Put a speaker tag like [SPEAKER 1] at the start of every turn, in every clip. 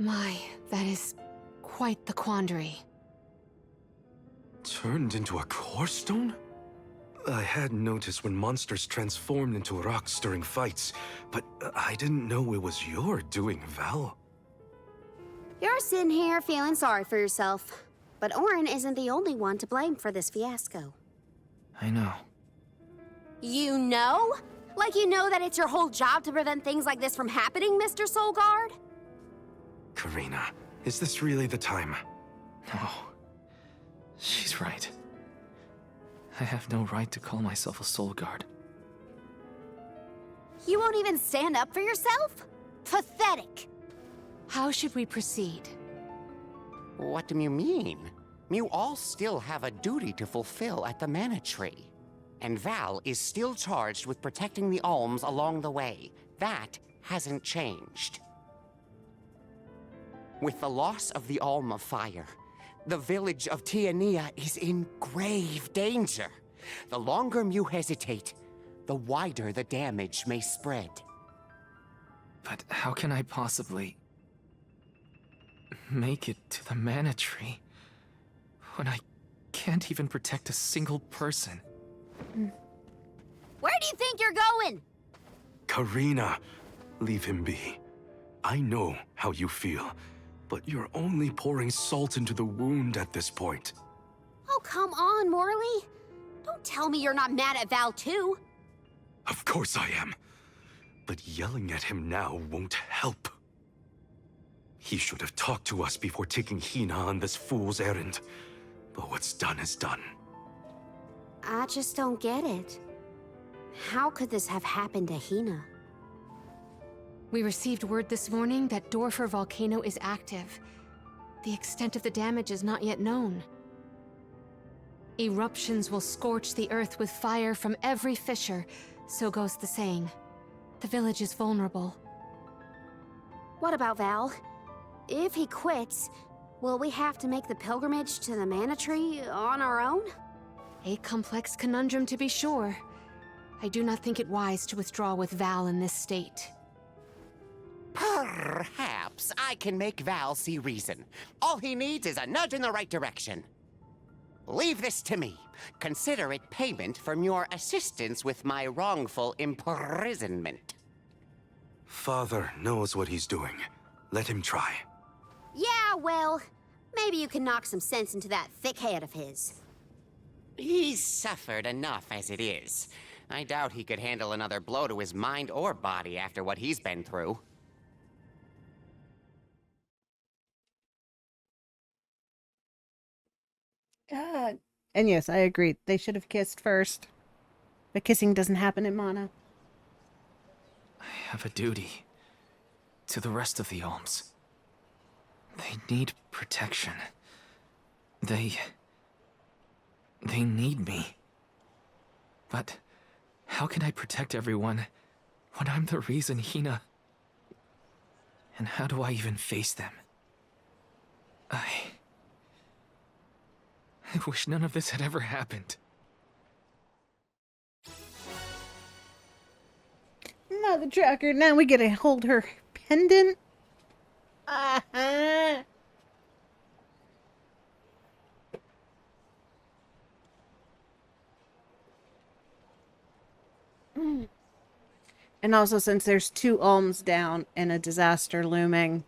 [SPEAKER 1] My, that is quite the quandary.
[SPEAKER 2] Turned into a core stone? I had noticed when monsters transformed into rocks during fights, but I didn't know it was your doing, Val.
[SPEAKER 3] You're sitting here feeling sorry for yourself. But Orin isn't the only one to blame for this fiasco.
[SPEAKER 4] I know.
[SPEAKER 3] You know? Like you know that it's your whole job to prevent things like this from happening, Mr. Soulguard?
[SPEAKER 2] Karina, is this really the time?
[SPEAKER 4] No. She's right. I have no right to call myself a soul guard.
[SPEAKER 3] You won't even stand up for yourself? Pathetic.
[SPEAKER 1] How should we proceed?
[SPEAKER 5] What do you mean? You all still have a duty to fulfill at the Mana Tree. And Val is still charged with protecting the alms along the way. That hasn't changed. With the loss of the Alm of Fire, the village of Tiania is in grave danger. The longer you hesitate, the wider the damage may spread.
[SPEAKER 4] But how can I possibly make it to the Mana Tree when I can't even protect a single person?
[SPEAKER 3] Where do you think you're going?
[SPEAKER 2] Karina, leave him be. I know how you feel, but you're only pouring salt into the wound at this point.
[SPEAKER 3] Oh, come on, Morley. Don't tell me you're not mad at Val, too.
[SPEAKER 2] Of course I am. But yelling at him now won't help. He should have talked to us before taking Hina on this fool's errand. But what's done is done.
[SPEAKER 3] I just don't get it. How could this have happened to Hina?
[SPEAKER 1] We received word this morning that Dorfer Volcano is active. The extent of the damage is not yet known. Eruptions will scorch the earth with fire from every fissure, so goes the saying. The village is vulnerable.
[SPEAKER 3] What about Val? If he quits, will we have to make the pilgrimage to the Mana Tree on our own?
[SPEAKER 1] A complex conundrum to be sure. I do not think it wise to withdraw with Val in this state.
[SPEAKER 5] Perhaps I can make Val see reason. All he needs is a nudge in the right direction. Leave this to me. Consider it payment from your assistance with my wrongful imprisonment.
[SPEAKER 2] Father knows what he's doing. Let him try.
[SPEAKER 3] Yeah, well, maybe you can knock some sense into that thick head of his.
[SPEAKER 5] He's suffered enough as it is. I doubt he could handle another blow to his mind or body after what he's been through.
[SPEAKER 6] And yes, I agree. They should have kissed first. But kissing doesn't happen in Mana.
[SPEAKER 4] I have a duty to the rest of the alms. They need protection. They need me. But how can I protect everyone when I'm the reason Hina... And how do I even face them? I wish none of this had ever happened.
[SPEAKER 6] Mother Trucker, now we get to hold her pendant. And also, since there's 2 alms down and a disaster looming,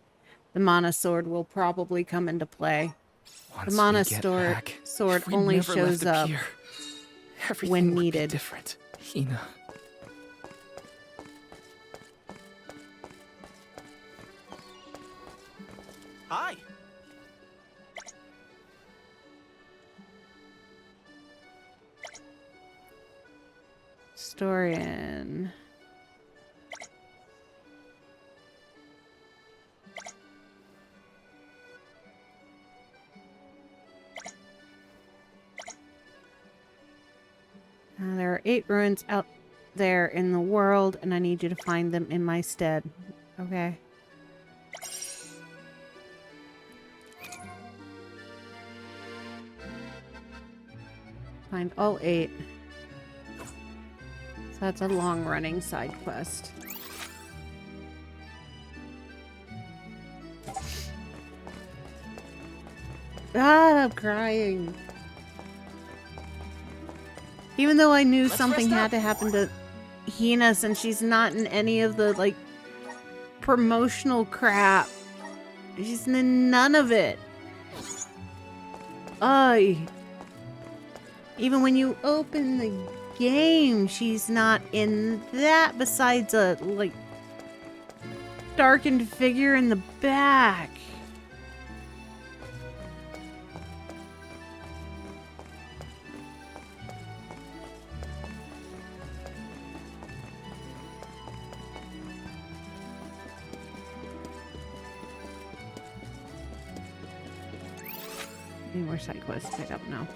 [SPEAKER 6] the Mana Sword will probably come into play.
[SPEAKER 4] Once
[SPEAKER 6] the Mana
[SPEAKER 4] we get back,
[SPEAKER 6] Sword
[SPEAKER 4] if we
[SPEAKER 6] only
[SPEAKER 4] never
[SPEAKER 6] shows
[SPEAKER 4] left the
[SPEAKER 6] up
[SPEAKER 4] pier, everything
[SPEAKER 6] when
[SPEAKER 4] would be
[SPEAKER 6] needed.
[SPEAKER 4] different, Hina.
[SPEAKER 7] Hi.
[SPEAKER 6] Historian. There are 8 ruins out there in the world, and I need you to find them in my stead. Okay. Find all 8. So that's a long-running side quest. Ah, I'm crying. Even though I knew
[SPEAKER 5] Let's
[SPEAKER 6] something
[SPEAKER 5] rest
[SPEAKER 6] had
[SPEAKER 5] up.
[SPEAKER 6] to happen to Hina since she's not in any of the, like, promotional crap. She's in none of it. Ay. Even when you open the game, she's not in that besides a, like, darkened figure in the back. Any more side quests to pick up now?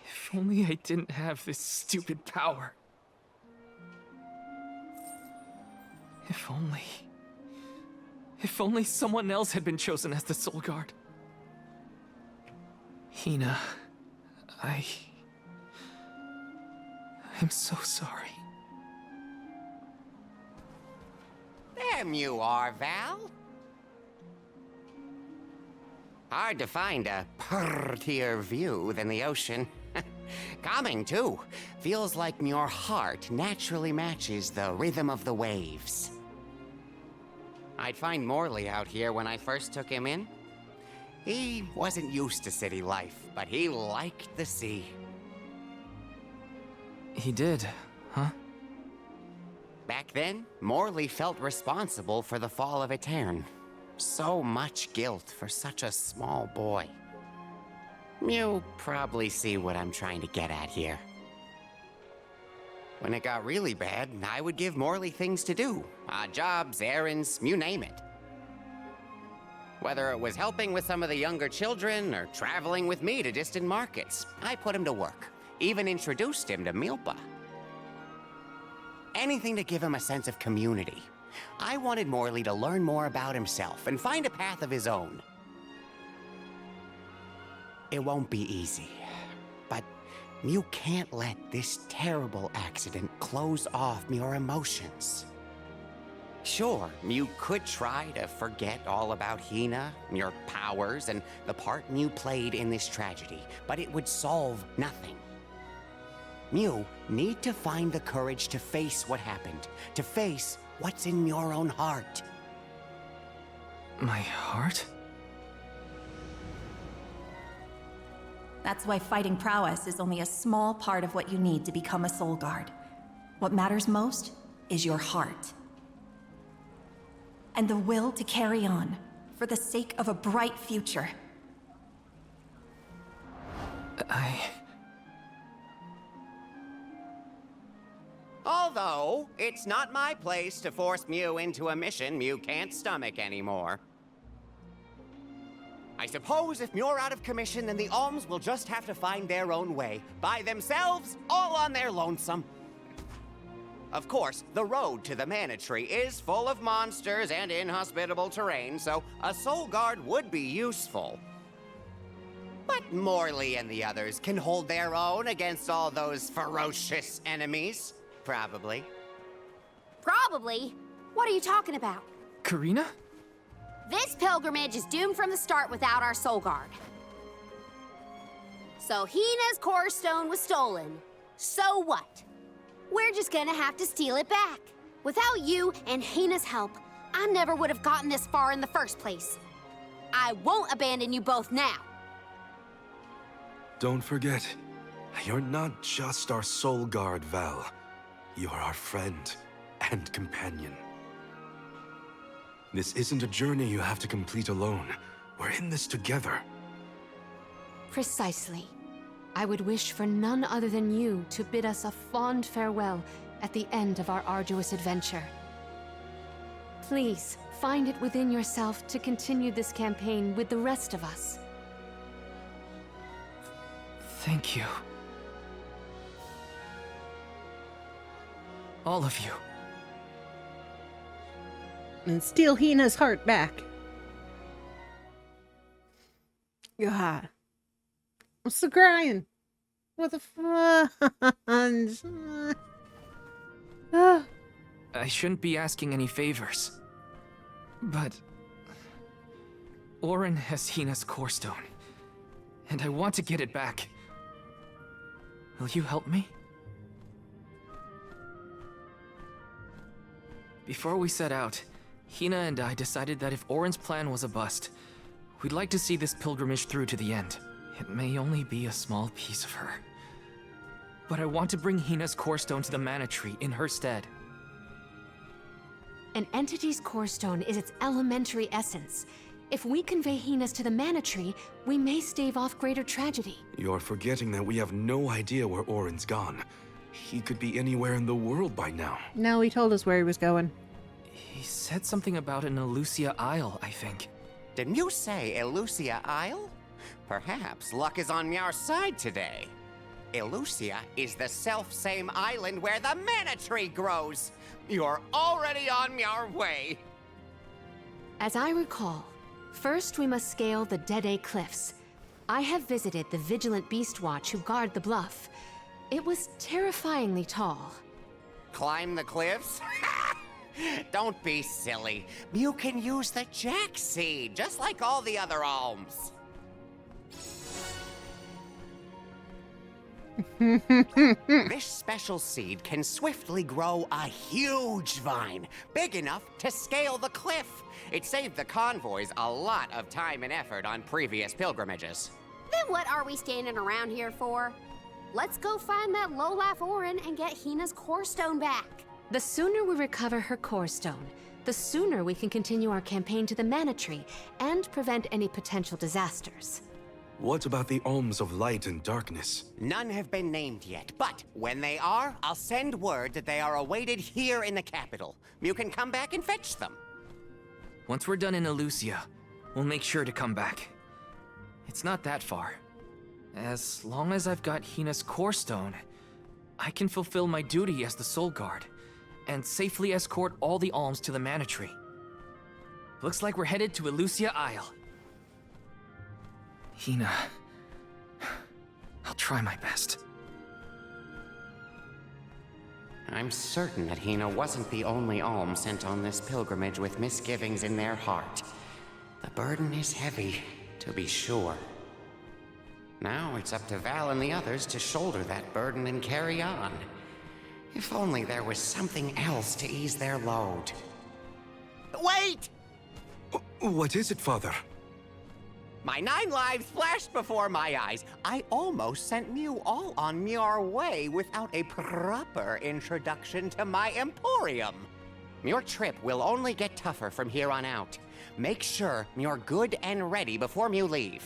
[SPEAKER 4] If only I didn't have this stupid power. If only... If only someone else had been chosen as the Soul Guard. Hina, I'm so sorry.
[SPEAKER 5] There you are, Val. Hard to find a prettier view than the ocean. Calming, too. Feels like your heart naturally matches the rhythm of the waves. I'd find Morley out here when I first took him in. He wasn't used to city life, but he liked the sea.
[SPEAKER 4] He did, huh?
[SPEAKER 5] Back then, Morley felt responsible for the fall of Etern. So much guilt for such a small boy. You probably see what I'm trying to get at here. When it got really bad, I would give Morley things to do. Jobs, errands, you name it. Whether it was helping with some of the younger children or traveling with me to distant markets, I put him to work. Even introduced him to Milpa. Anything to give him a sense of community. I wanted Morley to learn more about himself and find a path of his own. It won't be easy, but you can't let this terrible accident close off your emotions. Sure, you could try to forget all about Hina, your powers, and the part you played in this tragedy, but it would solve nothing. You need to find the courage to face what happened, to face what's in your own heart.
[SPEAKER 4] My heart?
[SPEAKER 7] That's why fighting prowess is only a small part of what you need to become a Soul Guard. What matters most is your heart. And the will to carry on, for the sake of a bright future.
[SPEAKER 5] Although, it's not my place to force Mew into a mission Mew can't stomach anymore. I suppose if you're out of commission, then the Alms will just have to find their own way. By themselves, all on their lonesome. Of course, the road to the Mana Tree is full of monsters and inhospitable terrain, so a Soul Guard would be useful. But Morley and the others can hold their own against all those ferocious enemies. Probably.
[SPEAKER 3] Probably? What are you talking about?
[SPEAKER 4] Karina?
[SPEAKER 3] This pilgrimage is doomed from the start without our Soul Guard. So Hina's core stone was stolen. So what? We're just gonna have to steal it back. Without you and Hina's help, I never would have gotten this far in the first place. I won't abandon you both now.
[SPEAKER 2] Don't forget, you're not just our Soul Guard, Val. You're our friend and companion. This isn't a journey you have to complete alone. We're in this together.
[SPEAKER 1] Precisely. I would wish for none other than you to bid us a fond farewell at the end of our arduous adventure. Please, find it within yourself to continue this campaign with the rest of us.
[SPEAKER 4] Thank you. All of you.
[SPEAKER 6] And steal Hina's heart back. God. I'm still crying. What the fuck?
[SPEAKER 4] I shouldn't be asking any favors. But Orin has Hina's core stone, and I want to get it back. Will you help me? Before we set out, Hina and I decided that if Orin's plan was a bust, we'd like to see this pilgrimage through to the end. It may only be a small piece of her, but I want to bring Hina's core stone to the Mana Tree in her stead.
[SPEAKER 1] An entity's core stone is its elementary essence. If we convey Hina's to the Mana Tree, we may stave off greater tragedy.
[SPEAKER 2] You're forgetting that we have no idea where Orin's gone. He could be anywhere in the world by now.
[SPEAKER 6] No, he told us where he was going.
[SPEAKER 4] He said something about an Elusia Isle, I think.
[SPEAKER 5] Didn't you say Elusia Isle? Perhaps luck is on our side today. Elusia is the self-same island where the Mana Tree grows. You're already on your way.
[SPEAKER 1] As I recall, first we must scale the Dead Cliffs. I have visited the Vigilant Beast Watch who guard the bluff. It was terrifyingly tall.
[SPEAKER 5] Climb the cliffs? Don't be silly. You can use the Jack Seed, just like all the other alms. This special seed can swiftly grow a huge vine, big enough to scale the cliff. It saved the convoys a lot of time and effort on previous pilgrimages.
[SPEAKER 3] Then what are we standing around here for? Let's go find that lowlife Orin and get Hina's core stone back.
[SPEAKER 1] The sooner we recover her core stone, the sooner we can continue our campaign to the Mana Tree and prevent any potential disasters.
[SPEAKER 2] What about the alms of light and darkness?
[SPEAKER 5] None have been named yet, but when they are, I'll send word that they are awaited here in the capital. You can come back and fetch them.
[SPEAKER 4] Once we're done in Elusia, we'll make sure to come back. It's not that far. As long as I've got Hina's core stone, I can fulfill my duty as the Soul Guard and safely escort all the alms to the Mana Tree. Looks like we're headed to Elusia Isle. Hina, I'll try my best.
[SPEAKER 5] I'm certain that Hina wasn't the only alm sent on this pilgrimage with misgivings in their heart. The burden is heavy, to be sure. Now it's up to Val and the others to shoulder that burden and carry on. If only there was something else to ease their load. Wait!
[SPEAKER 2] What is it, Father?
[SPEAKER 5] My 9 lives flashed before my eyes. I almost sent you all on your way without a proper introduction to my emporium. Your trip will only get tougher from here on out. Make sure you're good and ready before you leave.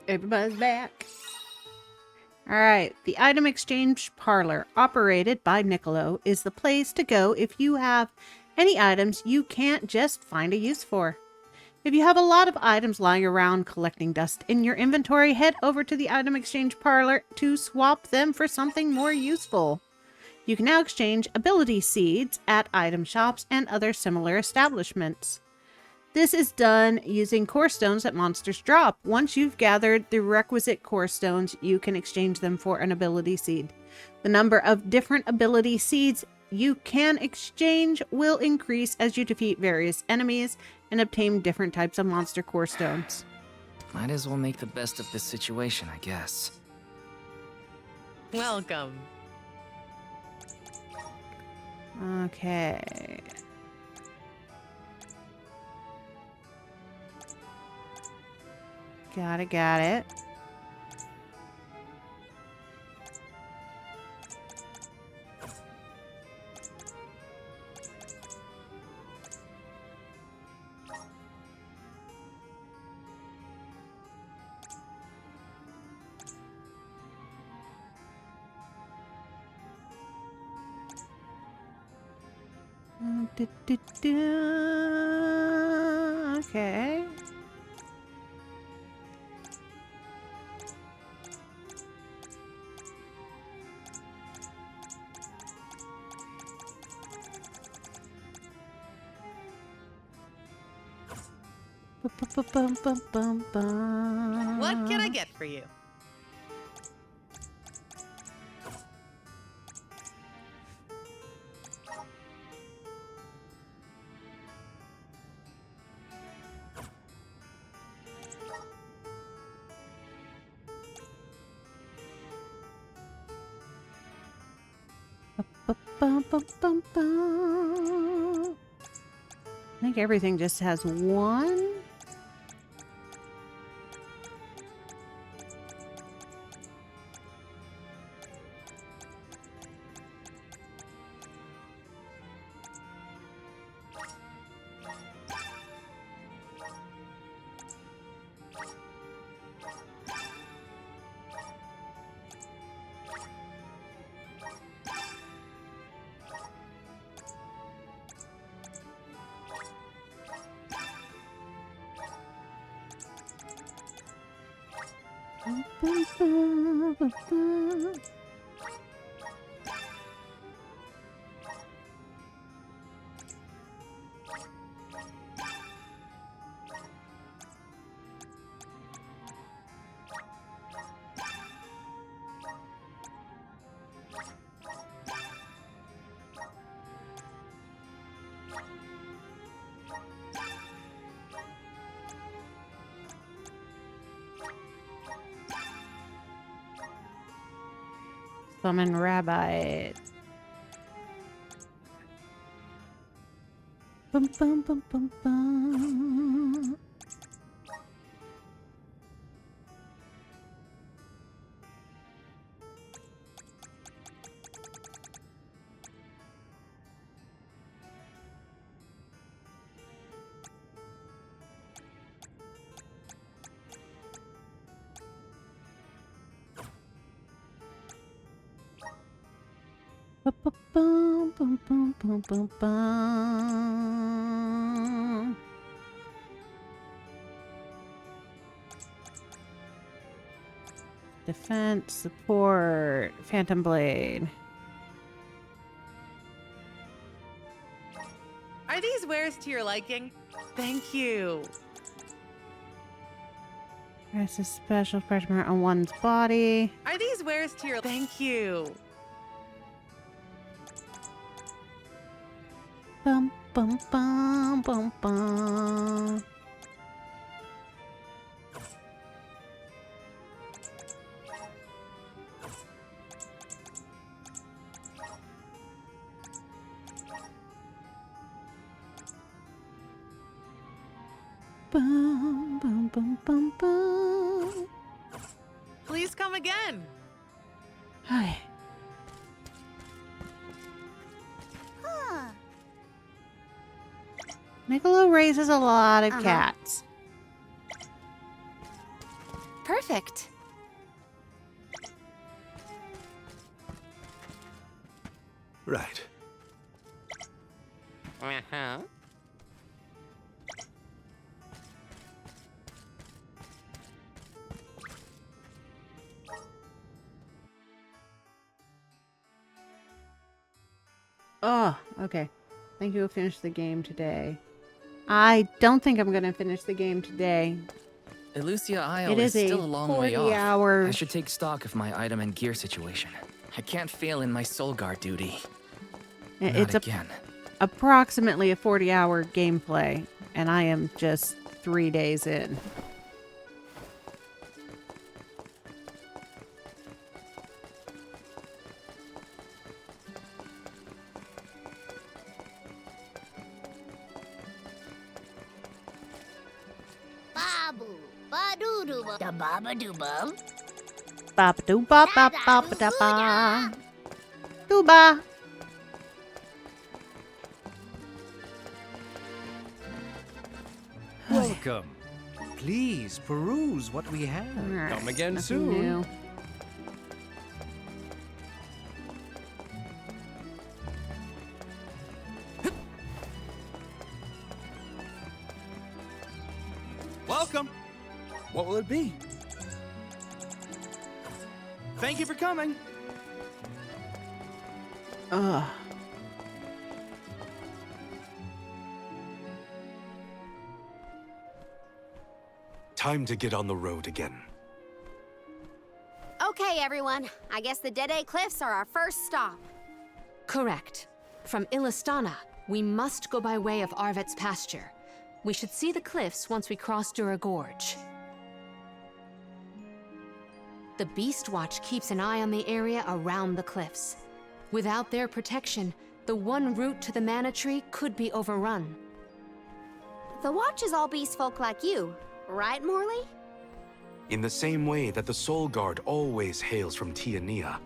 [SPEAKER 6] Everybody's back. Alright, the item exchange parlor, operated by Niccolo, is the place to go if you have any items you can't just find a use for. If you have a lot of items lying around collecting dust in your inventory, head over to the item exchange parlor to swap them for something more useful. You can now exchange ability seeds at item shops and other similar establishments. This is done using core stones that monsters drop. Once you've gathered the requisite core stones, you can exchange them for an ability seed. The number of different ability seeds you can exchange will increase as you defeat various enemies and obtain different types of monster core stones.
[SPEAKER 4] Might as well make the best of this situation, I guess.
[SPEAKER 8] Welcome.
[SPEAKER 6] Okay. Got it. Okay.
[SPEAKER 8] What can I get for you?
[SPEAKER 6] I think everything just has one. Summon Rabbi. Bum, bum, bum, bum, bum. Bum, bum, bum, bum, bum, bum, bum. Defense, support, Phantom Blade.
[SPEAKER 8] Are these wares to your liking? Thank you.
[SPEAKER 6] Press a special pressure on one's body.
[SPEAKER 8] Are these wares to your... Thank you.
[SPEAKER 6] Bum, bum, bum, bum, bum. Bum, bum, bum, bum, bum.
[SPEAKER 8] Please come again.
[SPEAKER 6] Hi. Niccolo raises a lot of cats.
[SPEAKER 1] Perfect.
[SPEAKER 2] Right.
[SPEAKER 5] Uh-huh.
[SPEAKER 6] Oh, okay. I think you'll finish the game today. I don't think I'm going to finish the game today.
[SPEAKER 4] Elusia Isle
[SPEAKER 6] It
[SPEAKER 4] is
[SPEAKER 6] is a
[SPEAKER 4] still a long way
[SPEAKER 6] 40
[SPEAKER 4] off.
[SPEAKER 6] hour...
[SPEAKER 4] I should take stock of my item and gear situation. I can't fail in my soul guard duty.
[SPEAKER 6] It's
[SPEAKER 4] Not again.
[SPEAKER 6] approximately a 40-hour gameplay, and I am just 3 days in.
[SPEAKER 3] Babu, ba-doo-doo, da ba-ba-doo-bum.
[SPEAKER 6] Ba-ba-doo-ba-ba-ba-ba-da-ba. Dooba.
[SPEAKER 9] Welcome. Please peruse what we have.
[SPEAKER 6] Alright,
[SPEAKER 9] Come again
[SPEAKER 6] nothing
[SPEAKER 9] soon.
[SPEAKER 6] new.
[SPEAKER 9] Welcome. What will it be? Thank you for coming.
[SPEAKER 6] Ugh.
[SPEAKER 2] time to get on the road again.
[SPEAKER 3] Okay, everyone. I guess the Dead Cliffs are our first stop.
[SPEAKER 1] Correct. From Illistana, we must go by way of Arvet's pasture. We should see the cliffs once we cross Dura Gorge. The Beast Watch keeps an eye on the area around the cliffs. Without their protection, the one route to the Mana Tree could be overrun.
[SPEAKER 3] The Watch is all beast folk like you, right, Morley?
[SPEAKER 2] In the same way that the Soul Guard always hails from Tiania,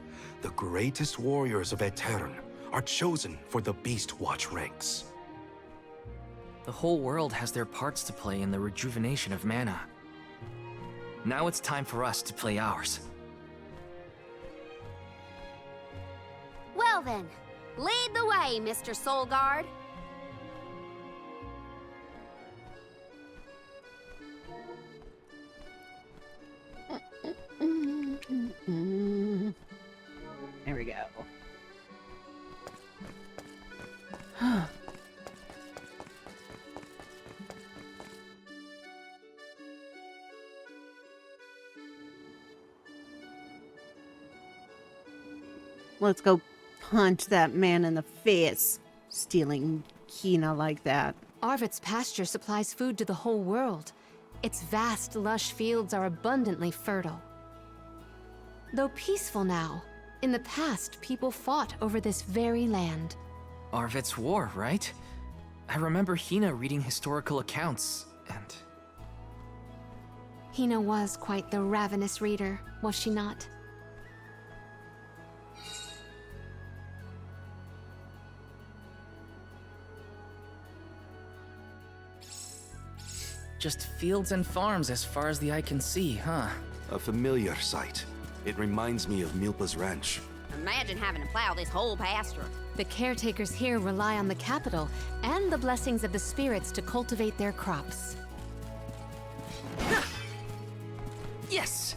[SPEAKER 2] the greatest warriors of Aetern are chosen for the Beast Watch ranks.
[SPEAKER 4] The whole world has their parts to play in the rejuvenation of mana. Now it's time for us to play ours.
[SPEAKER 3] Well then, lead the way, Mr. Soul Guard.
[SPEAKER 6] There we go. Let's go punch that man in the face, stealing Hina like that.
[SPEAKER 1] Arvet's pasture supplies food to the whole world. Its vast, lush fields are abundantly fertile. Though peaceful now, in the past, people fought over this very land.
[SPEAKER 4] Arvet's war, right? I remember Hina reading historical accounts, and...
[SPEAKER 1] Hina was quite the ravenous reader, was she not?
[SPEAKER 4] Just fields and farms as far as the eye can see, huh?
[SPEAKER 2] A familiar sight. It reminds me of Milpa's ranch.
[SPEAKER 3] Imagine having to plow this whole pasture.
[SPEAKER 1] The caretakers here rely on the capital and the blessings of the spirits to cultivate their crops.
[SPEAKER 4] Yes!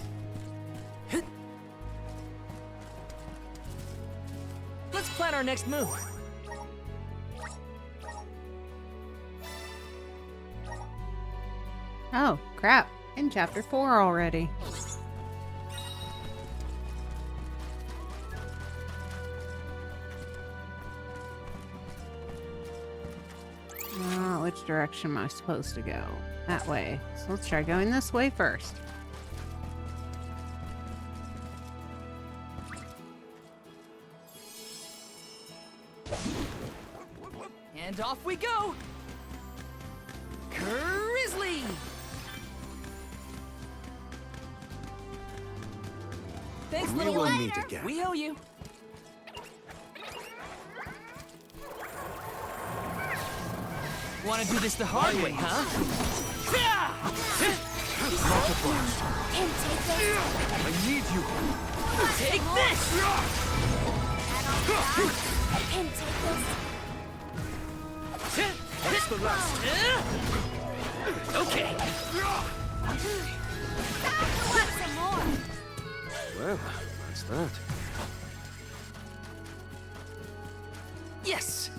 [SPEAKER 4] Let's plan our next move.
[SPEAKER 6] Oh, crap. In chapter 4 already. Which direction am I supposed to go? That way. So let's try going this way first.
[SPEAKER 4] And off we go! Grizzly! Thanks,
[SPEAKER 2] We
[SPEAKER 4] little
[SPEAKER 2] will
[SPEAKER 4] one.
[SPEAKER 2] meet again.
[SPEAKER 4] We owe you. Want to do this the hard way, huh?
[SPEAKER 3] And take this.
[SPEAKER 2] I need you.
[SPEAKER 4] Take this!
[SPEAKER 3] And take this.
[SPEAKER 4] That's the last. Okay.
[SPEAKER 3] Time to want some more.
[SPEAKER 2] Well, that's that.
[SPEAKER 4] Yes.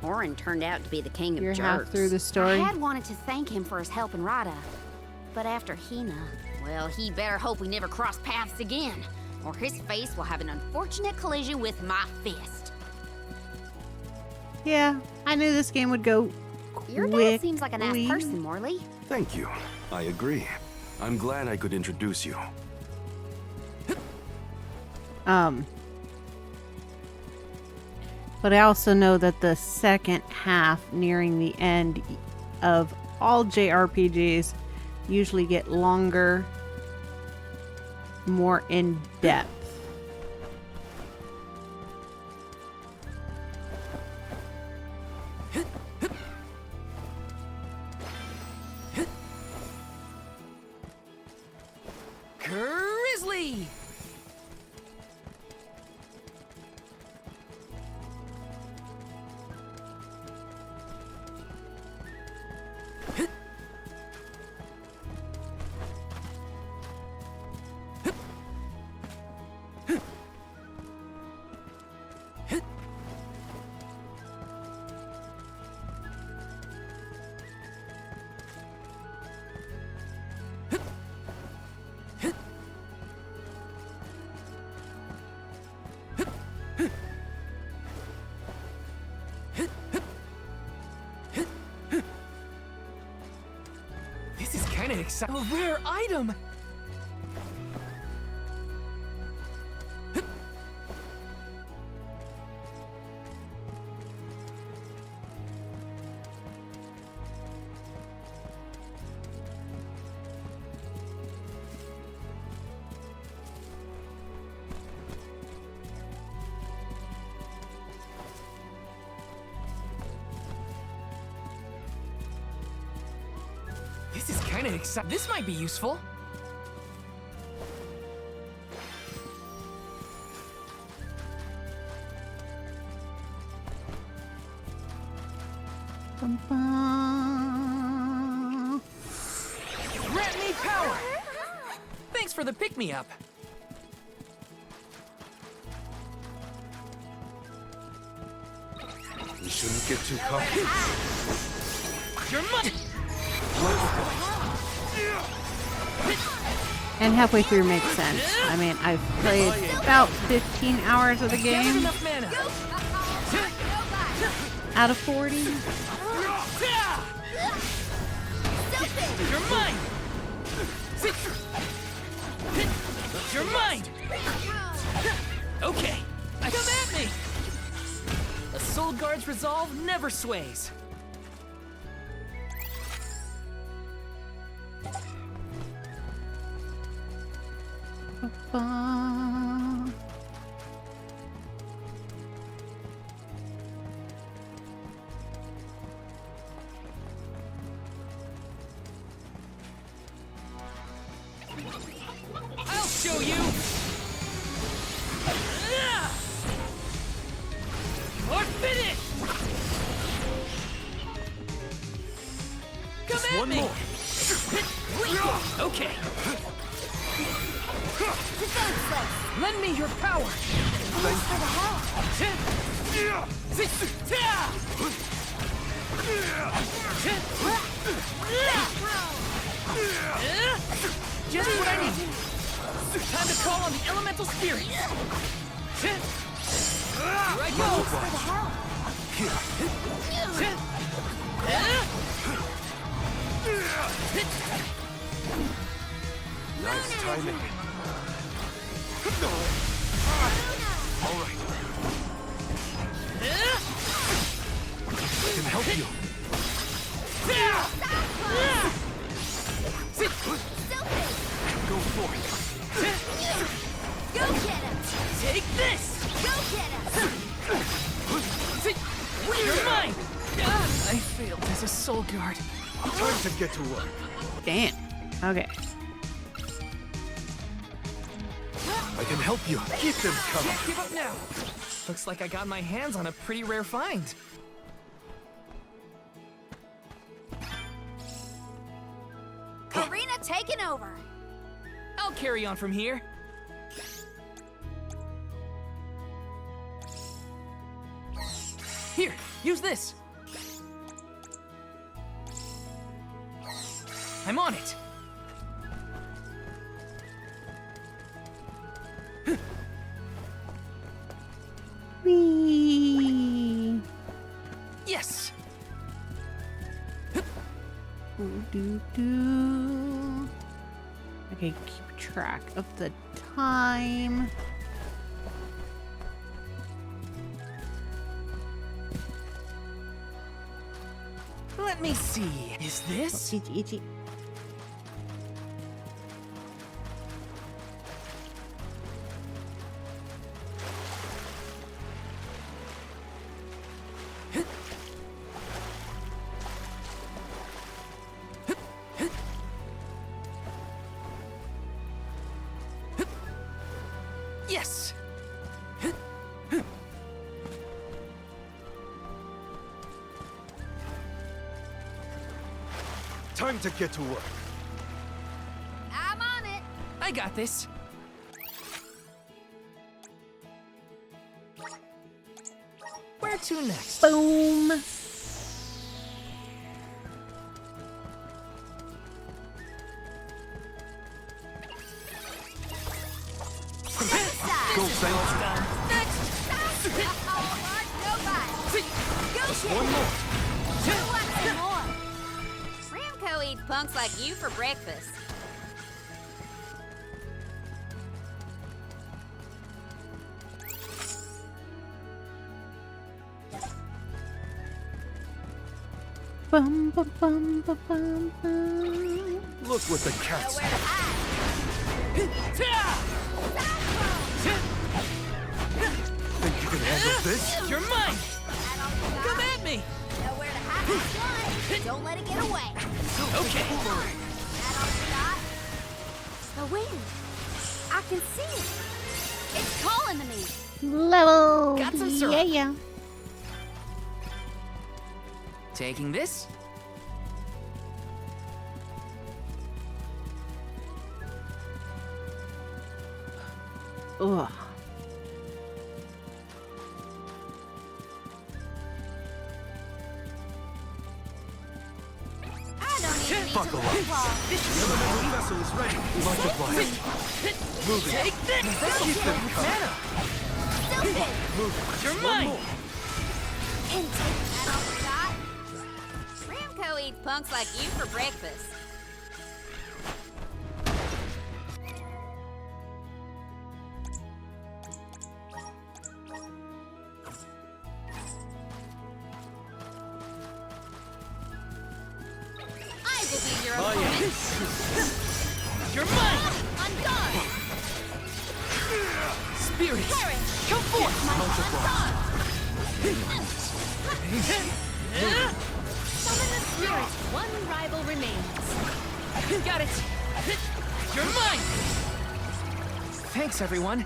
[SPEAKER 3] Orin turned out to be the king of
[SPEAKER 6] You're
[SPEAKER 3] jerks.
[SPEAKER 6] half through the story.
[SPEAKER 3] I had wanted to thank him for his help in Rada, but after Hina, well, he better hope we never cross paths again, or his face will have an unfortunate collision with my fist.
[SPEAKER 6] Yeah, I knew this game would go
[SPEAKER 3] Your dad seems like a nice person, Morley.
[SPEAKER 2] Thank you. I agree. I'm glad I could introduce you.
[SPEAKER 6] But I also know that the second half, nearing the end of all JRPGs, usually get longer, more in depth.
[SPEAKER 4] Grizzly! exciting. A rare item! This is kind of exciting. This might be useful. Grant me power! Thanks for the pick-me-up.
[SPEAKER 2] We shouldn't get too cocky.
[SPEAKER 4] Your money!
[SPEAKER 6] And halfway through makes sense. I mean, I've played about 15 hours of the game
[SPEAKER 4] Enough mana.
[SPEAKER 6] out of 40.
[SPEAKER 4] You're mine! You're mine! Okay, come at me! A Soul Guard's resolve never sways. I'll show you! Or finish! Come
[SPEAKER 2] Just
[SPEAKER 4] at
[SPEAKER 2] one
[SPEAKER 4] me!
[SPEAKER 2] more.
[SPEAKER 4] Okay. Lend me your power! Just what I need. Time to call on the elemental spirit. Here I go.
[SPEAKER 2] Nice timing. All right. I can help you. Go for it.
[SPEAKER 3] Go get him!
[SPEAKER 4] Take this!
[SPEAKER 3] Go get him!
[SPEAKER 4] You're mine! I failed as a soul guard.
[SPEAKER 2] Time to get to work.
[SPEAKER 6] Damn. Okay.
[SPEAKER 2] I can help you. Keep them coming.
[SPEAKER 4] Can't give up now. Looks like I got my hands on a pretty rare find.
[SPEAKER 3] Arena taken over.
[SPEAKER 4] I'll carry on from here. Here, use this. I'm on it.
[SPEAKER 6] Whee!
[SPEAKER 4] Yes.
[SPEAKER 6] Do. Okay, keep track of the time.
[SPEAKER 4] Let me see. Is this?
[SPEAKER 6] Itchy.
[SPEAKER 4] Yes.
[SPEAKER 2] Time to get to work.
[SPEAKER 3] I'm on it.
[SPEAKER 4] I got this. Where to next?
[SPEAKER 6] Boom.
[SPEAKER 2] Go, Bang.
[SPEAKER 4] Done. Next.
[SPEAKER 3] Go
[SPEAKER 2] Just one more.
[SPEAKER 3] Who wants some more? Ramco eats punks like you for breakfast.
[SPEAKER 6] Bum, bum, bum, bum, bum, bum.
[SPEAKER 2] Look what the cat's...
[SPEAKER 3] Nowhere to hide.
[SPEAKER 2] Think you can handle this?
[SPEAKER 8] You're mine! Come at me!
[SPEAKER 3] Nowhere to hide. Don't let it get away.
[SPEAKER 8] Okay.
[SPEAKER 3] That all you got? The wind. I can see it. It's calling to me.
[SPEAKER 6] Level.
[SPEAKER 8] Got some syrup.
[SPEAKER 6] Yeah.
[SPEAKER 8] Taking this?
[SPEAKER 6] Ugh.
[SPEAKER 3] I don't even need to
[SPEAKER 2] Buckle up.
[SPEAKER 3] move.
[SPEAKER 2] The elemental vessel is ready. Multiply it. Move it.
[SPEAKER 8] Take this!
[SPEAKER 2] Keep them coming.
[SPEAKER 3] Stupid.
[SPEAKER 2] Move it.
[SPEAKER 8] You're mine!
[SPEAKER 3] Intake. That all you got? Ramco eats punks like you for breakfast. I will be your opponent.
[SPEAKER 8] You're mine!
[SPEAKER 3] On guard.
[SPEAKER 8] Spirit!
[SPEAKER 3] Perish.
[SPEAKER 8] Come forth!
[SPEAKER 1] Summon the spirit. One rival remains.
[SPEAKER 8] Got it! You're mine! Thanks, everyone.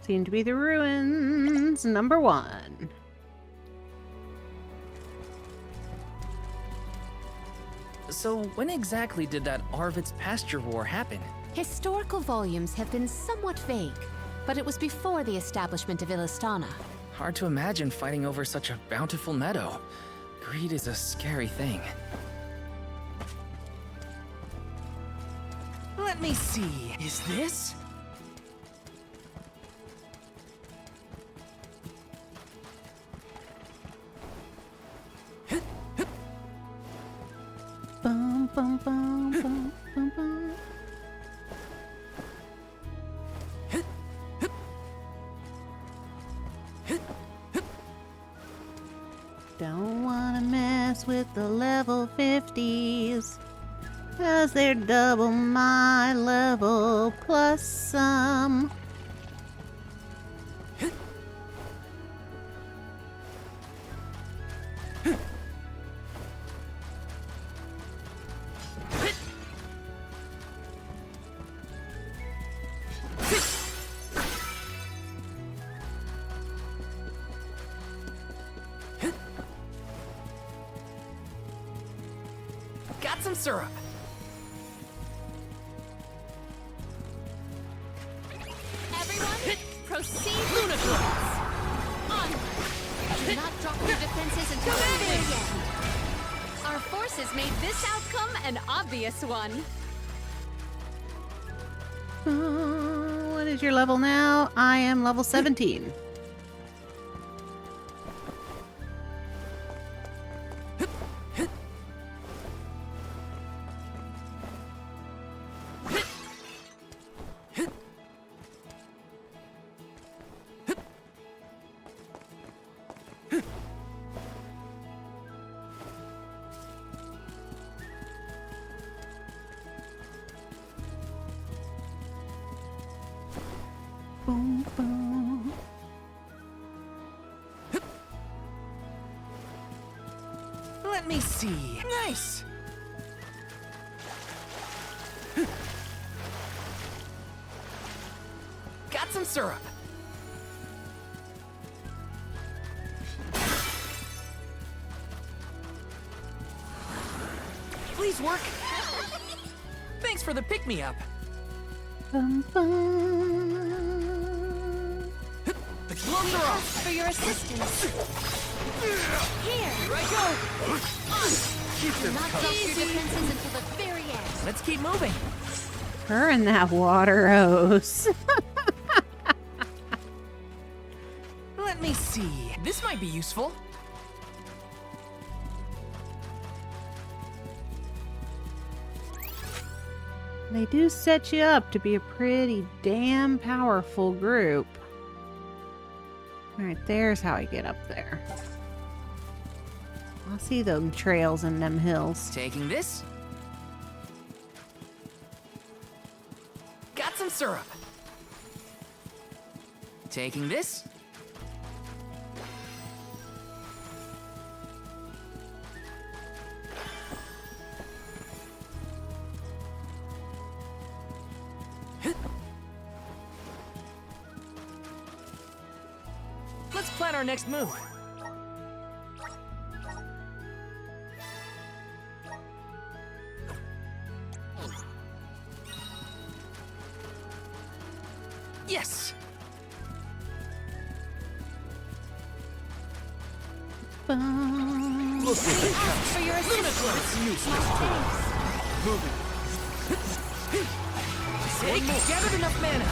[SPEAKER 6] Seem to be the ruins. Number 1.
[SPEAKER 4] So, when exactly did that Arvid's pasture war happen?
[SPEAKER 1] Historical volumes have been somewhat vague, but it was before the establishment of Illistana.
[SPEAKER 4] Hard to imagine fighting over such a bountiful meadow. Greed is a scary thing.
[SPEAKER 8] Let me see. Is this?
[SPEAKER 6] Bum, bum, bum, bum, bum, bum. Don't wanna mess with the level 50s, 'cause they're double my level plus some.
[SPEAKER 8] Got some syrup.
[SPEAKER 1] Everyone, proceed with force. Onward. Do not drop your defenses until the very end. Our forces made this outcome an obvious one.
[SPEAKER 6] What is your level now? I am level 17. Boom, boom.
[SPEAKER 8] Let me see. Nice! Got some syrup. Please work. Thanks for the pick-me-up.
[SPEAKER 6] Bum, bum.
[SPEAKER 8] The gloves are off.
[SPEAKER 1] For your assistance. Here.
[SPEAKER 8] Here I go.
[SPEAKER 2] Keep
[SPEAKER 1] Do
[SPEAKER 2] them
[SPEAKER 1] not
[SPEAKER 2] coming.
[SPEAKER 1] drop your defenses until the very end.
[SPEAKER 8] Let's keep moving.
[SPEAKER 6] Her and that water hose.
[SPEAKER 4] Let me see. This might be useful.
[SPEAKER 6] They do set you up to be a pretty damn powerful group. Alright, there's how I get up there. I see them trails in them hills.
[SPEAKER 4] Taking this. Got some syrup. Taking this. Let's plan our next move. Yes.
[SPEAKER 6] Bum.
[SPEAKER 2] Look at it.
[SPEAKER 3] For your assistance.
[SPEAKER 4] Hey, gathered enough mana.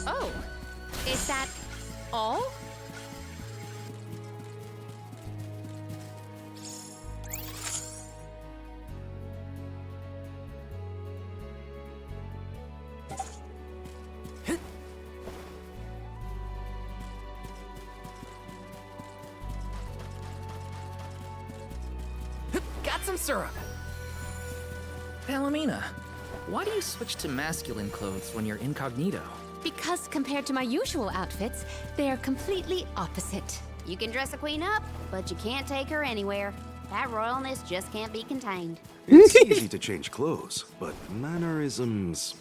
[SPEAKER 3] Oh, is that all?
[SPEAKER 4] Got some syrup. Palomina, why do you switch to masculine clothes when you're incognito?
[SPEAKER 1] Because compared to my usual outfits, they are completely opposite.
[SPEAKER 3] You can dress a queen up, but you can't take her anywhere. That royalness just can't be contained.
[SPEAKER 2] It's easy to change clothes, but mannerisms...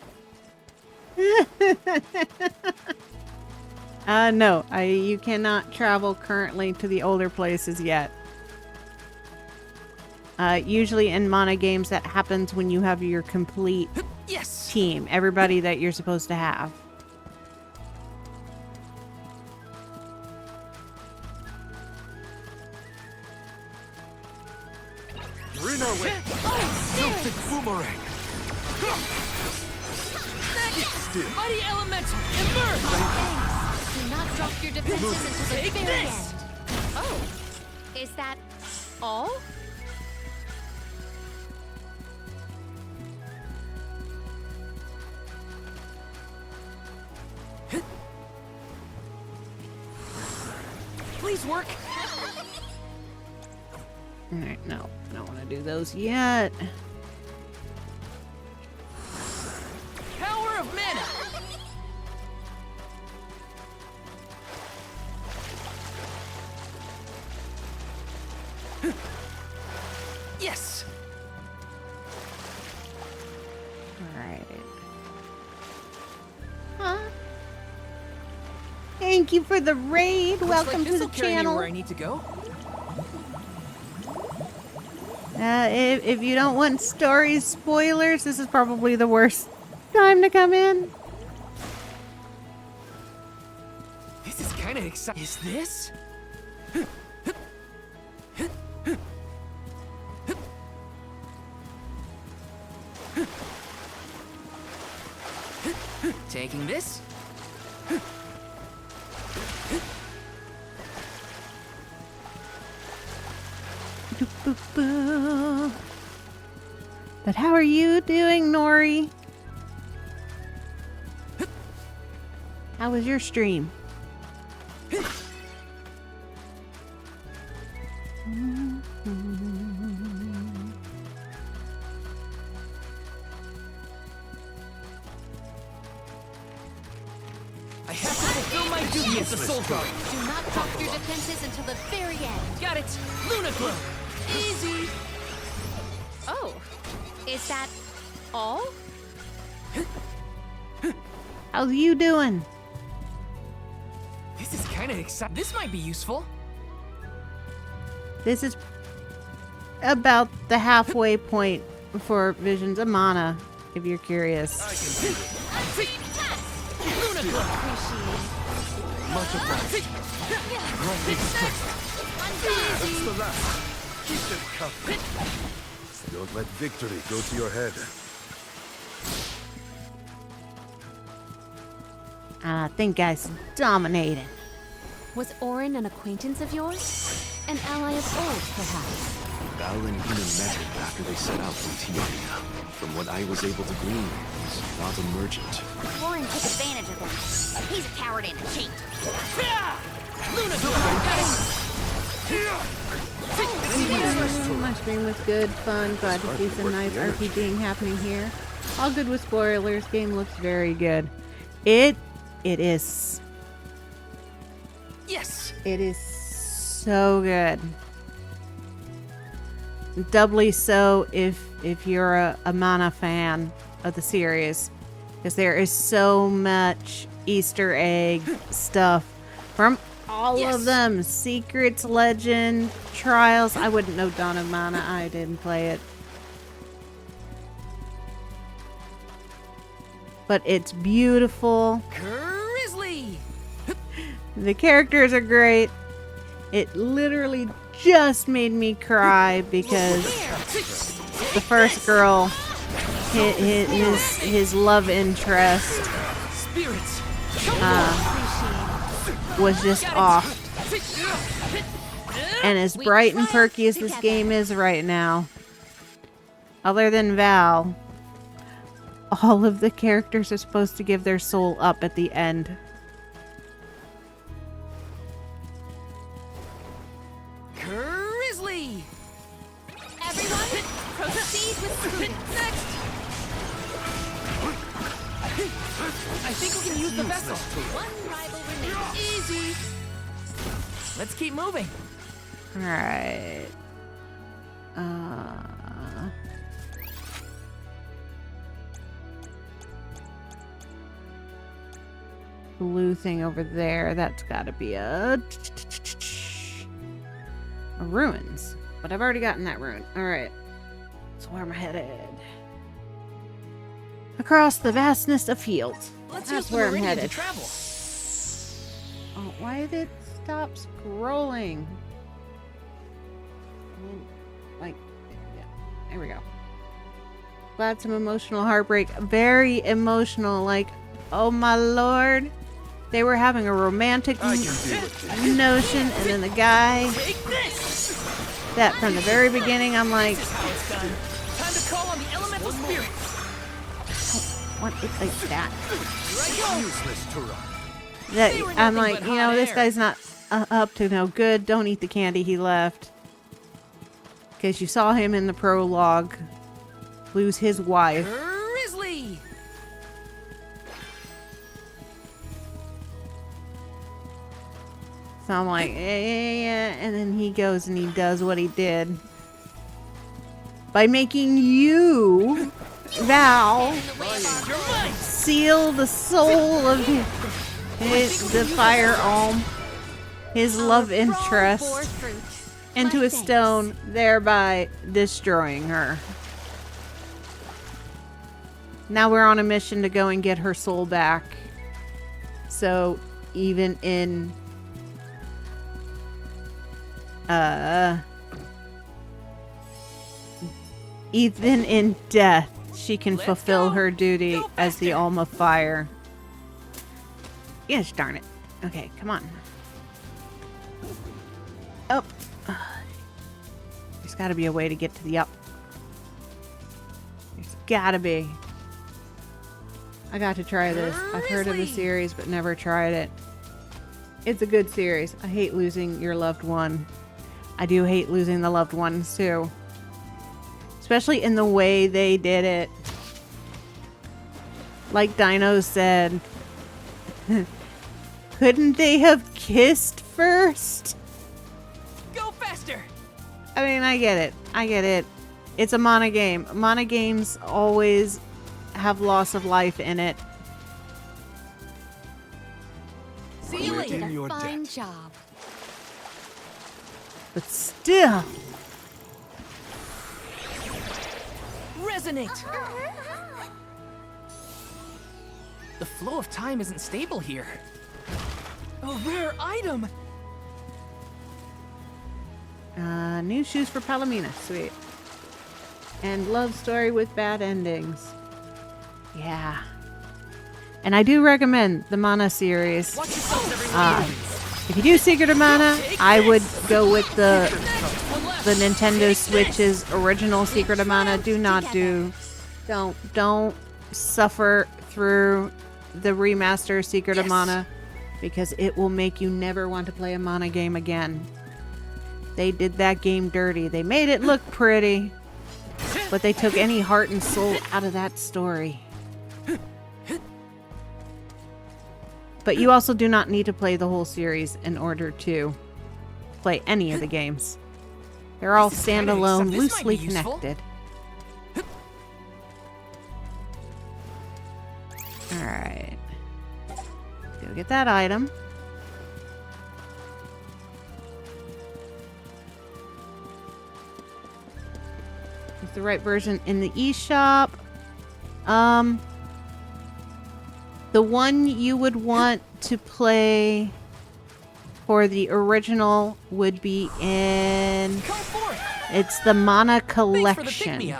[SPEAKER 6] No, you cannot travel currently to the older places yet. Usually in Mana games, that happens when you have your complete
[SPEAKER 4] Yes.
[SPEAKER 6] team, everybody that you're supposed to have.
[SPEAKER 2] Rinaway! Celtic boomerang!
[SPEAKER 4] Mighty Elemental, emerge!
[SPEAKER 1] Do not drop your defenses until the
[SPEAKER 4] Take
[SPEAKER 1] very
[SPEAKER 4] this!
[SPEAKER 1] end. Oh, is that all?
[SPEAKER 4] Please work.
[SPEAKER 6] Alright, no, I don't want to do those yet.
[SPEAKER 4] Power of mana. Yes.
[SPEAKER 6] Alright. Huh? Thank you for the raid. Welcome to the channel.
[SPEAKER 4] Where I need to go.
[SPEAKER 6] If you don't want story spoilers, this is probably the worst time to come in.
[SPEAKER 4] This is kind of exciting. Is this? Taking this?
[SPEAKER 6] But how are you doing, Nori? How was your stream?
[SPEAKER 4] I have to fulfill my duty as a soul guard.
[SPEAKER 1] Do not drop your defenses until the very end.
[SPEAKER 4] Got it. Luna Glow. Easy.
[SPEAKER 1] Oh, is that all?
[SPEAKER 6] How's you doing?
[SPEAKER 4] This is kind of exciting. This might be useful.
[SPEAKER 6] This is about the halfway point for Visions of Mana, if you're curious.
[SPEAKER 4] Luna Glow.
[SPEAKER 10] That's the last. Keep them covered. Don't let victory go to your head.
[SPEAKER 6] I think I dominated.
[SPEAKER 1] Was Orin an acquaintance of yours? An ally of old, perhaps?
[SPEAKER 10] Val and Hina met him after they set out from Tiana. From what I was able to glean, he's not a merchant.
[SPEAKER 3] Warren took advantage of him. He's a coward and a cheat.
[SPEAKER 6] My stream was good, fun, glad to see some nice RPGing happening here. All good with spoilers. Game looks very good. It is.
[SPEAKER 4] Yes!
[SPEAKER 6] It is so good. Doubly so if you're a Mana fan of the series, because there is so much Easter egg stuff from all of them. Secrets, Legend, Trials. I wouldn't know Dawn of Mana. I didn't play it. But it's beautiful.
[SPEAKER 4] Grizzly!
[SPEAKER 6] The characters are great. It literally just made me cry because the first girl, his love interest, was just off. And as bright and perky as this game is right now, other than Val, all of the characters are supposed to give their soul up at the end.
[SPEAKER 4] Grizzly!
[SPEAKER 3] Everyone, proceed with food.
[SPEAKER 4] Next! I think we can use the vessel.
[SPEAKER 3] One rival remains.
[SPEAKER 4] Easy! Let's keep moving.
[SPEAKER 6] Alright. Blue thing over there. That's gotta be a ruins. But I've already gotten that ruin. Alright. So where am I headed? Across the vastness of fields.
[SPEAKER 4] Let's
[SPEAKER 6] That's
[SPEAKER 4] use the
[SPEAKER 6] where I'm
[SPEAKER 4] meridian to
[SPEAKER 6] headed.
[SPEAKER 4] travel.
[SPEAKER 6] Oh, why did it stop scrolling? Like, yeah, there we go. Glad some emotional heartbreak. Very emotional. Like, oh my lord. They were having a romantic notion, and then the guy that from the very beginning, I'm like,
[SPEAKER 4] Time to call on the elemental spirits.
[SPEAKER 6] what is like that?
[SPEAKER 10] Useless to run.
[SPEAKER 6] That
[SPEAKER 4] They were
[SPEAKER 6] I'm
[SPEAKER 4] nothing
[SPEAKER 6] like,
[SPEAKER 4] but
[SPEAKER 6] you know,
[SPEAKER 4] hot
[SPEAKER 6] this
[SPEAKER 4] air.
[SPEAKER 6] guy's not up to no good. Don't eat the candy he left. Because you saw him in the prologue lose his wife.
[SPEAKER 4] Grizzly!
[SPEAKER 6] So I'm like, yeah, and then he goes and he does what he did. By making you, Val, seal the soul of the fire alm, his love interest, into a stone, thereby destroying her. Now we're on a mission to go and get her soul back. So even in even in death, she can fulfill her duty as the Alm of Fire. Yes, darn it. Okay, come on. Up. There's got to be a way to get to the up. There's got to be. I got to try this. I've heard of the series, but never tried it. It's a good series. I hate losing your loved one. I do hate losing the loved ones, too. Especially in the way they did it. Like Dino said. Couldn't they have kissed first?
[SPEAKER 4] Go faster!
[SPEAKER 6] I mean, I get it. I get it. It's a Mana game. Mana games always have loss of life in it.
[SPEAKER 4] See you
[SPEAKER 10] We're
[SPEAKER 4] later.
[SPEAKER 10] in your
[SPEAKER 1] Fine
[SPEAKER 10] debt.
[SPEAKER 1] job.
[SPEAKER 6] But still.
[SPEAKER 4] Resonate! The flow of time isn't stable here. A rare item!
[SPEAKER 6] New shoes for Palomina. Sweet. And love story with bad endings. Yeah. And I do recommend the Mana series. If you do Secret of Mana, I would go with the Nintendo Switch's original Secret of Mana. Don't suffer through the remaster Secret of Mana, because it will make you never want to play a Mana game again. They did that game dirty. They made it look pretty, but they took any heart and soul out of that story. But you also do not need to play the whole series in order to play any of the games. They're all standalone, loosely connected. Alright. Go get that item. Is the right version in the eShop? The one you would want to play for the original would be in... It's the Mana Collection,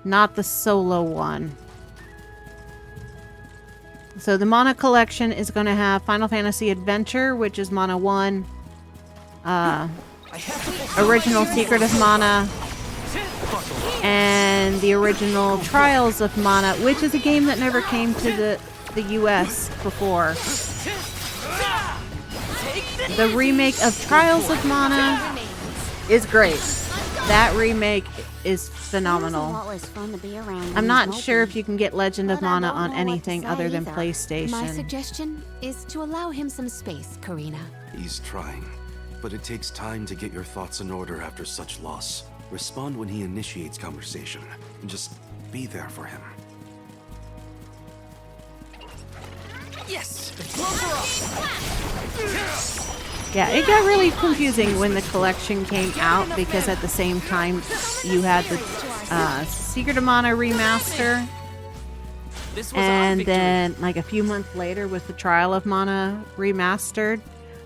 [SPEAKER 6] not the solo one. So the Mana Collection is going to have Final Fantasy Adventure, which is Mana 1, original Secret of Mana, and the original Trials of Mana, which is a game that never came to the US before. The remake of Trials of Mana is great. That remake is phenomenal. I'm not sure if you can get Legend of Mana on anything other than PlayStation.
[SPEAKER 1] My suggestion is to allow him some space, Karina.
[SPEAKER 2] He's trying, but it takes time to get your thoughts in order after such loss. Respond when he initiates conversation, and just be there for him.
[SPEAKER 4] Yes!
[SPEAKER 6] Yeah, it got really confusing when the collection came out, because at the same time you had the Secret of Mana remaster, and then like a few months later with the Trial of Mana remastered,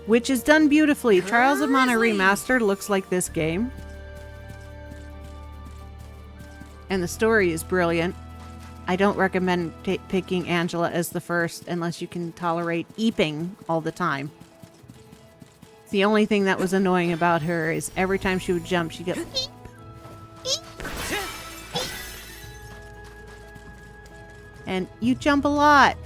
[SPEAKER 6] which is done beautifully. Trials of Mana remastered looks like this game, and the story is brilliant. I don't recommend picking Angela as the first unless you can tolerate eeping all the time. The only thing that was annoying about her is every time she would jump, she'd go eep, eep, eep. And you jump a lot.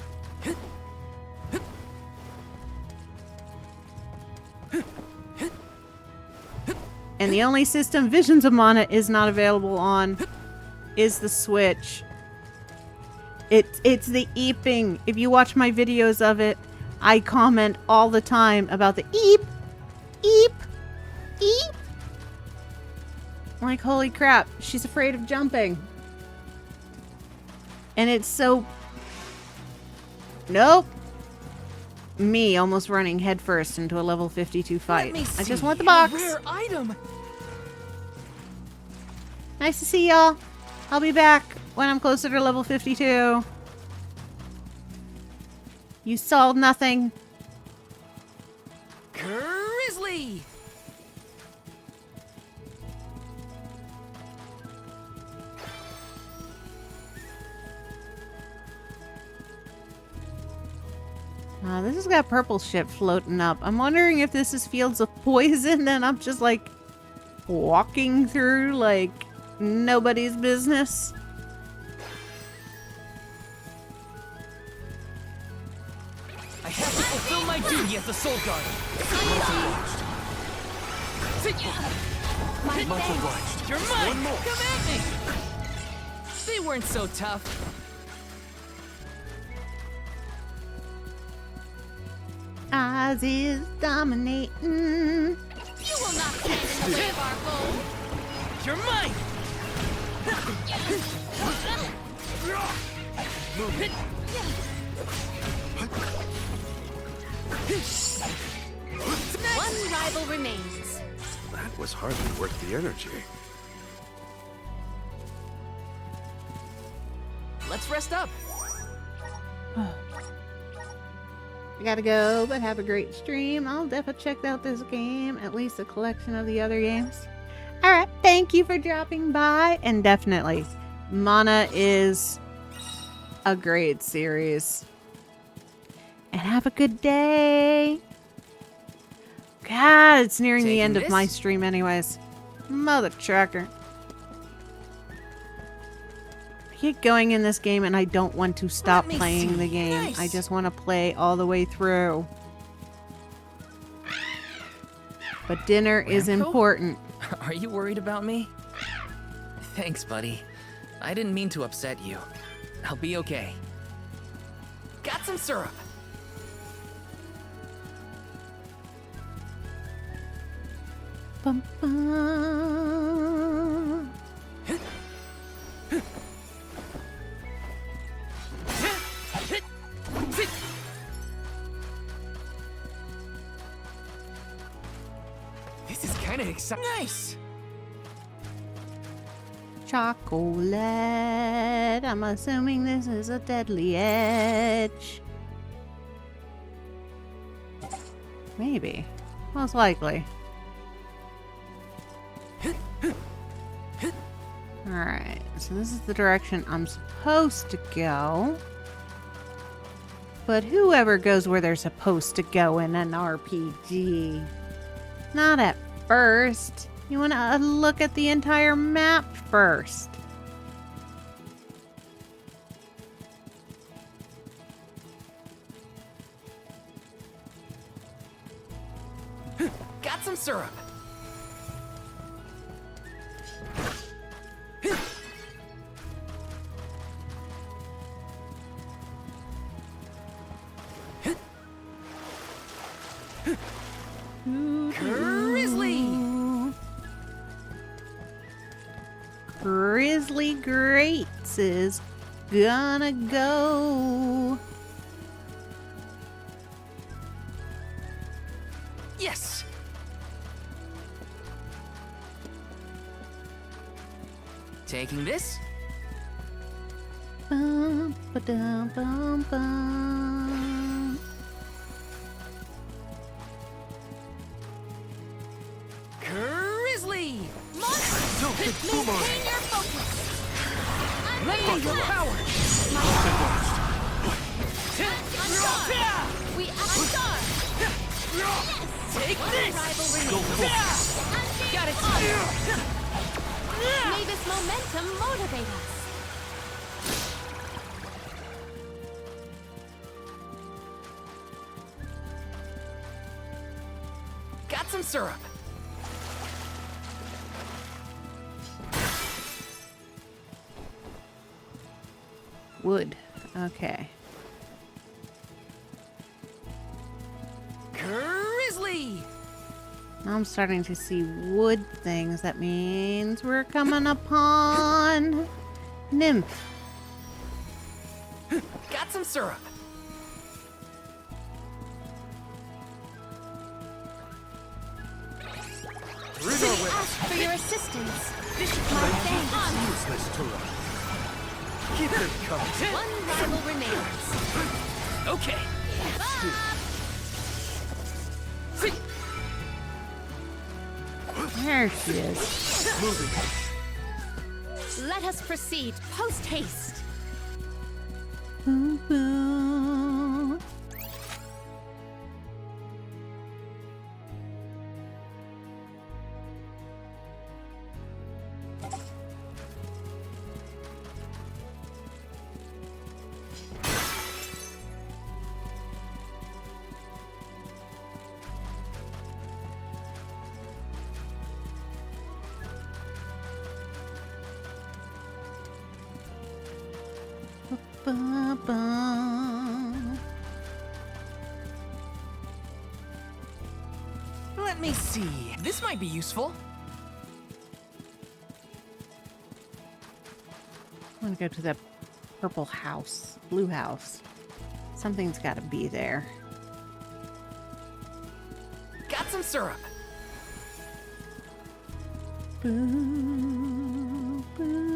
[SPEAKER 6] And the only system Visions of Mana is not available on is the Switch. It's the eeping. If you watch my videos of it, I comment all the time about the eep, eep, eep. I'm like, holy crap, she's afraid of jumping. And it's so... Nope. Me almost running headfirst into a level 52 fight. I just want the box.
[SPEAKER 4] Rare item.
[SPEAKER 6] Nice to see y'all. I'll be back when I'm closer to level 52. You solved nothing.
[SPEAKER 4] Grizzly.
[SPEAKER 6] This has got purple shit floating up. I'm wondering if this is Fields of Poison and I'm just like walking through like nobody's business.
[SPEAKER 4] I have to fulfill my duty as the Soul Guard.
[SPEAKER 10] Much obliged.
[SPEAKER 4] You're mine! Come at me! They weren't so tough.
[SPEAKER 6] Oz is dominating.
[SPEAKER 3] You will not stand in the way of our goal.
[SPEAKER 4] You're mine!
[SPEAKER 3] One rival remains.
[SPEAKER 2] That was hardly worth the energy.
[SPEAKER 4] Let's rest up.
[SPEAKER 6] I gotta go, but have a great stream. I'll definitely check out this game, at least a collection of the other games. Alright, thank you for dropping by. And definitely, Mana is a great series. and have a good day. God, it's nearing the end of my stream anyways. Mother trucker. I get going in this game and I don't want to stop playing the game. Nice. I just want to play all the way through. But dinner is important.
[SPEAKER 4] Are you worried about me? Thanks, buddy. I didn't mean to upset you. I'll be okay. Got some syrup.
[SPEAKER 6] Bum, bum.
[SPEAKER 4] This is kind of exciting. Nice.
[SPEAKER 6] Chocolate. I'm assuming this is a deadly edge. Maybe. Most likely. Alright, so this is the direction I'm supposed to go. But whoever goes where they're supposed to go in an RPG? Not at first. You want to look at the entire map first.
[SPEAKER 4] Got some syrup.
[SPEAKER 6] Grizzly Greats is gonna go.
[SPEAKER 4] Yes. Taking this.
[SPEAKER 6] Bum, ba-dum, bum, bum.
[SPEAKER 4] Grizzly.
[SPEAKER 3] Maintain your focus.
[SPEAKER 4] Let me your power.
[SPEAKER 3] We are
[SPEAKER 4] Take this. Got it.
[SPEAKER 3] May this momentum motivate us.
[SPEAKER 4] Got some syrup.
[SPEAKER 6] Wood. Okay.
[SPEAKER 4] Grizzly.
[SPEAKER 6] Now I'm starting to see wood things. That means we're coming upon Nymph.
[SPEAKER 4] Got some syrup.
[SPEAKER 3] Ask for your assistance. My thanks.
[SPEAKER 9] Useless to run. Keep it coming.
[SPEAKER 3] One rival remains.
[SPEAKER 4] Okay.
[SPEAKER 6] There she is.
[SPEAKER 9] Moving.
[SPEAKER 3] Let us proceed post haste.
[SPEAKER 6] Boom, boom. Ba-ba.
[SPEAKER 4] Let me see. This might be useful.
[SPEAKER 6] I'm gonna go to the purple house, blue house. Something's gotta be there.
[SPEAKER 4] Got some syrup.
[SPEAKER 6] Boo, boo.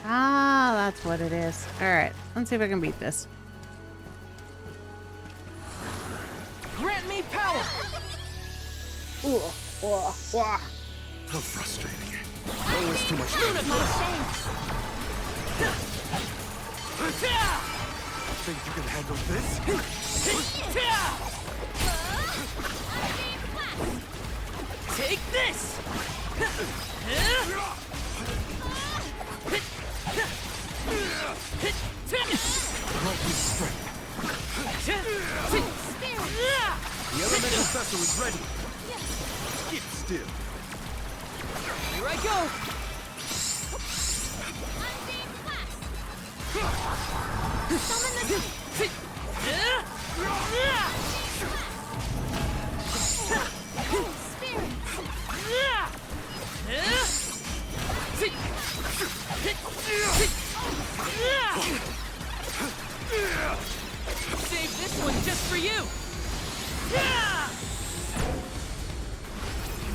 [SPEAKER 6] Ah, that's what it is. Alright, let's see if I can beat this.
[SPEAKER 4] Grant me power.
[SPEAKER 6] Ooh.
[SPEAKER 10] How frustrating. Always too much damage. Think you can handle this?
[SPEAKER 8] Take this!
[SPEAKER 10] Lightning strike. The elemental vessel is ready. Keep still.
[SPEAKER 8] Here I go! Save this one just for you!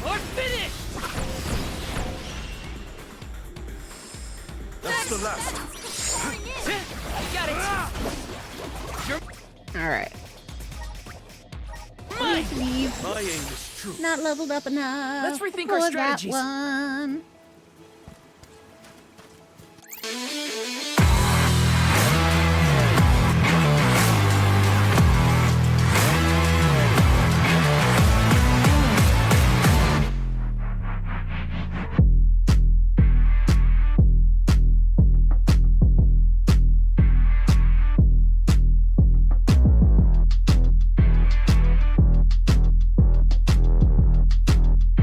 [SPEAKER 8] You're finished!
[SPEAKER 10] That's the last.
[SPEAKER 8] Got it!
[SPEAKER 6] All right.
[SPEAKER 8] Mine!
[SPEAKER 6] Leave.
[SPEAKER 10] My aim is true.
[SPEAKER 6] Not leveled up enough.
[SPEAKER 8] Let's rethink our
[SPEAKER 6] for
[SPEAKER 8] strategies.
[SPEAKER 6] That one.